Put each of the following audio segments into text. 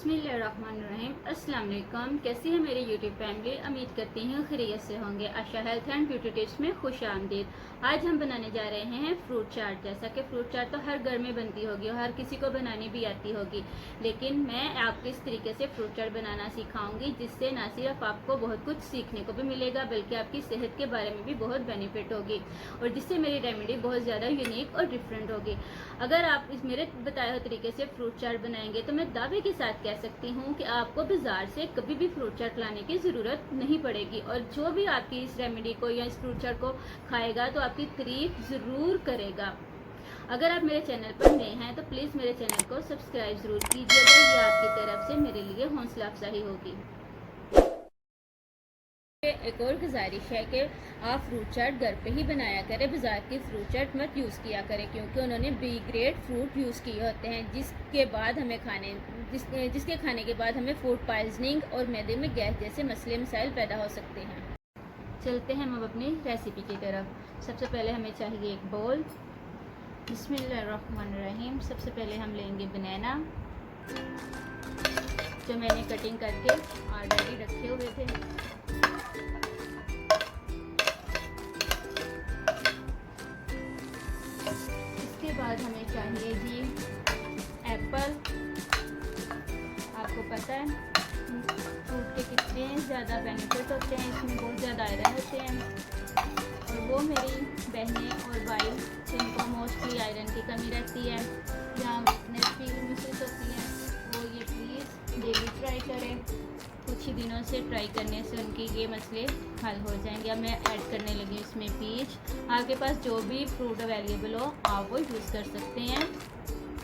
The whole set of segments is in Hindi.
बिस्मिल्लाहिर्रहमानिर्रहीम। अस्सलाम वालेकुम। कैसी है मेरी यूट्यूब फैमिली? उम्मीद करती हूँ खैरियत से होंगे। आशा हेल्थ एंड ब्यूटी टिप्स में खुश आमदीद। आज हम बनाने जा रहे हैं फ्रूट चाट। जैसा कि फ्रूट चाट तो हर घर में बनती होगी और हर किसी को बनानी भी आती होगी, लेकिन मैं आपको इस तरीके से फ्रूट चाट बनाना सिखाऊंगी जिससे ना सिर्फ आपको बहुत कुछ सीखने को भी मिलेगा बल्कि आपकी सेहत के बारे में भी बहुत बेनिफिट होगी और जिससे मेरी रेमेडी बहुत ज़्यादा यूनिक और डिफरेंट होगी। अगर आप इस मेरे बताए हुए तरीके से फ्रूट चाट बनाएंगे तो मैं दावे के साथ कह सकती हूँ कि आपको बाजार से कभी भी फ्रूट चाट लाने की ज़रूरत नहीं पड़ेगी और जो भी आपकी इस रेमेडी को या इस फ्रूट चाट को खाएगा तो आपकी तारीफ ज़रूर करेगा। अगर आप मेरे चैनल पर नए हैं तो प्लीज़ मेरे चैनल को सब्सक्राइब ज़रूर कीजिएगा, ये आपकी तरफ से मेरे लिए हौसला अफजाई होगी। एक और गुजारिश है कि आप फ्रूट चाट घर पे ही बनाया करें, बाजार की फ्रूट चाट मत यूज़ किया करें क्योंकि उन्होंने बी ग्रेड फ्रूट यूज़ किए होते हैं जिसके खाने के बाद हमें फूड पॉइजनिंग और मैदे में गैस जैसे मसले मसाइल पैदा हो सकते हैं। चलते हैं हम अब अपनी रेसिपी की तरफ। सबसे पहले हमें चाहिए एक बोल। बिस्मिल्लाहिर्रहमानिर्रहीम। सबसे पहले हम लेंगे बनाना जो मैंने कटिंग करके ऑलरेडी रखे हुए थे। इसके बाद हमें चाहिए जी एप्पल। आपको पता है फ्रूट के कितने ज़्यादा बेनिफिट होते हैं, इसमें बहुत ज़्यादा आयरन होते हैं और वो मेरी बहनें और भाई जिनको मोस्टली आयरन की कमी रहती है या वीकनेस फील महसूस होती है वो ये प्लीज़ डेली ट्राई करें। कुछ ही दिनों से ट्राई करने से उनके ये मसले हल हो जाएंगे। अब मैं ऐड करने लगी इसमें पीच। आपके पास जो भी फ्रूट अवेलेबल हो आप वो यूज़ कर सकते हैं,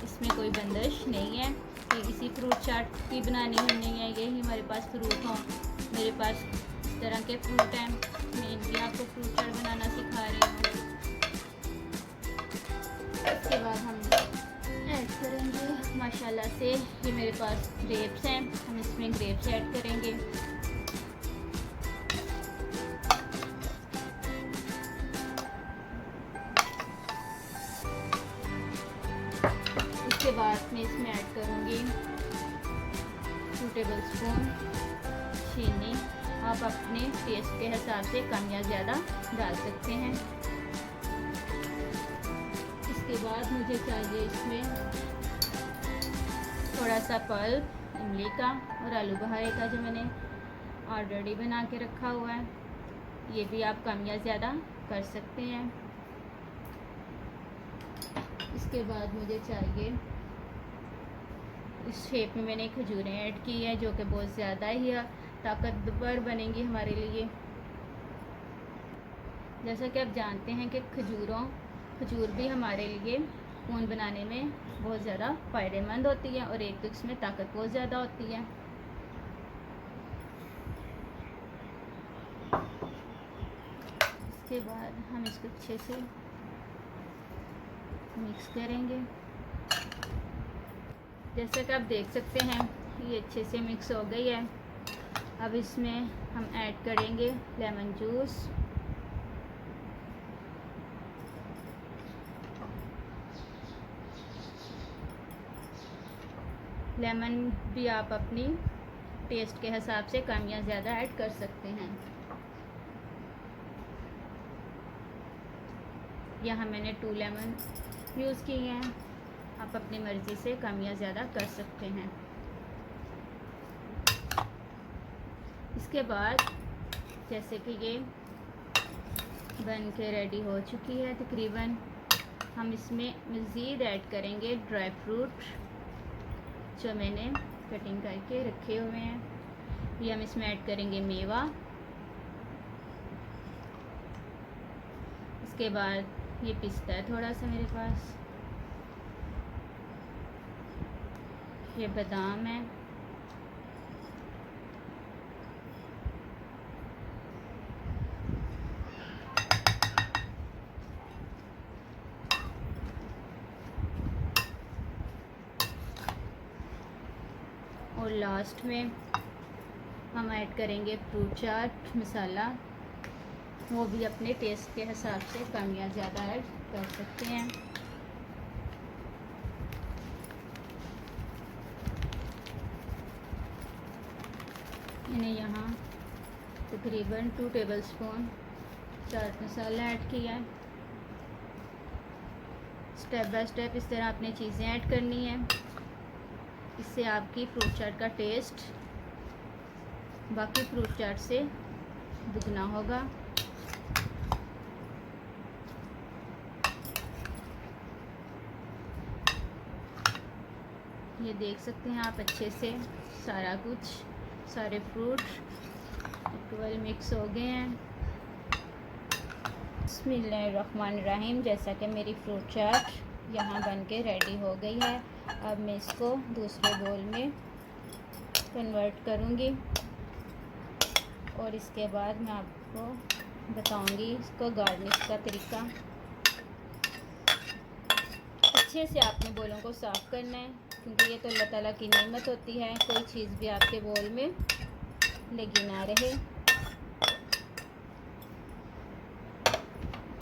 इसमें कोई बंदिश नहीं है कि किसी फ्रूट चाट की बनानी नहीं है यही हमारे पास फ्रूट हों। मेरे पास इस तरह के फ्रूट हैं, मैं इनकी आपको फ्रूट चाट बनाना सिखा रही हूँ। इसके बाद हम ऐड करेंगे माशाल्लाह से ये मेरे पास ग्रेप्स हैं, हम इसमें ग्रेप्स ऐड करेंगे। इसके बाद मैं इसमें ऐड करूँगी 2 टेबलस्पून चीनी। आप अपने टेस्ट के हिसाब से कम या ज़्यादा डाल सकते हैं। इसके बाद मुझे चाहिए इसमें थोड़ा सा पल्प इमली का और आलू बहारे का जो मैंने ऑलरेडी बना के रखा हुआ है, ये भी आप कम या ज़्यादा कर सकते हैं। इसके बाद मुझे चाहिए इस शेप में मैंने खजूरें ऐड की है जो कि बहुत ज़्यादा ही ताकतवर बनेंगी हमारे लिए। जैसा कि आप जानते हैं कि खजूर भी हमारे लिए खून बनाने में बहुत ज़्यादा फ़ायदेमंद होती है और एक तो इसमें ताकत बहुत ज़्यादा होती है। इसके बाद हम इसको अच्छे से मिक्स करेंगे। जैसा कि आप देख सकते हैं ये अच्छे से मिक्स हो गई है। अब इसमें हम ऐड करेंगे लेमन जूस। लेमन भी आप अपनी टेस्ट के हिसाब से कम या ज़्यादा ऐड कर सकते हैं। यहाँ मैंने 2 लेमन यूज़ किए हैं, आप अपनी मर्ज़ी से कम या ज़्यादा कर सकते हैं। इसके बाद जैसे कि ये बन के रेडी हो चुकी है तकरीबन, हम इसमें मज़ीद ऐड करेंगे ड्राई फ्रूट जो मैंने कटिंग करके रखे हुए हैं। ये हम इसमें ऐड करेंगे मेवा। इसके बाद ये पिस्ता है थोड़ा सा मेरे पास, ये बादाम है, और लास्ट में हम ऐड करेंगे फ्रूट चाट मसाला। वो भी अपने टेस्ट के हिसाब से कम या ज़्यादा ऐड कर सकते हैं। मैंने यहाँ तकरीबन 2 टेबलस्पून चाट मसाला ऐड किया है। स्टेप बाय स्टेप इस तरह आपने चीज़ें ऐड करनी है। इससे आपकी फ्रूट चाट का टेस्ट बाकी फ्रूट चाट से दुगना होगा। ये देख सकते हैं आप अच्छे से सारा कुछ, सारे फ्रूट इक्वल मिक्स हो गए हैं। बिस्मिल्लाहिर्रहमानिर्रहीम। जैसा कि मेरी फ्रूट चाट यहाँ बन के रेडी हो गई है, अब मैं इसको दूसरे बोल में कन्वर्ट करूँगी और इसके बाद मैं आपको बताऊँगी इसको गार्निश का तरीका। अच्छे से आपने बोलों को साफ़ करना है, क्योंकि ये तो अल्लाह ताला की नेमत होती है, कोई चीज़ भी आपके बोल में लगी ना रहे।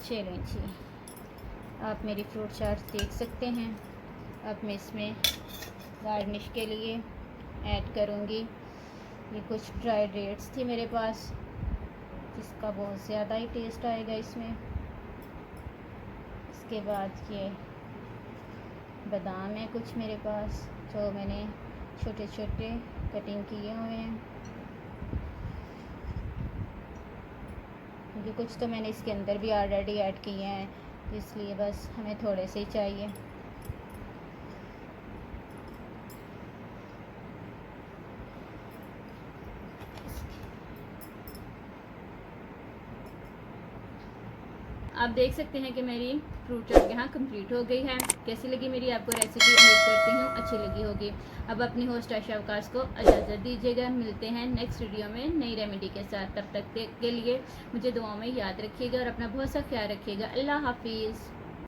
चलो जी, आप मेरी फ्रूट चाट देख सकते हैं। अब मैं इसमें गार्निश के लिए ऐड करूँगी, ये कुछ ड्राई डेट्स थी मेरे पास, जिसका बहुत ज़्यादा ही टेस्ट आएगा इसमें। इसके बाद ये बादाम है कुछ मेरे पास, जो मैंने छोटे छोटे कटिंग किए हुए हैं, क्योंकि कुछ तो मैंने इसके अंदर भी ऑलरेडी ऐड किए हैं, इसलिए बस हमें थोड़े से ही चाहिए। आप देख सकते हैं कि मेरी फ्रूट चाट यहाँ कंप्लीट हो गई है। कैसी लगी मेरी आपको रेसिपी? उम्मीद करती हूँ अच्छी लगी होगी। अब अपनी होस्ट आशा अवकाश को इजाज़त दीजिएगा। मिलते हैं नेक्स्ट वीडियो में नई रेमेडी के साथ। तब तक के लिए मुझे दुआओं में याद रखिएगा और अपना बहुत सा ख्याल रखिएगा। अल्लाह हाफिज़।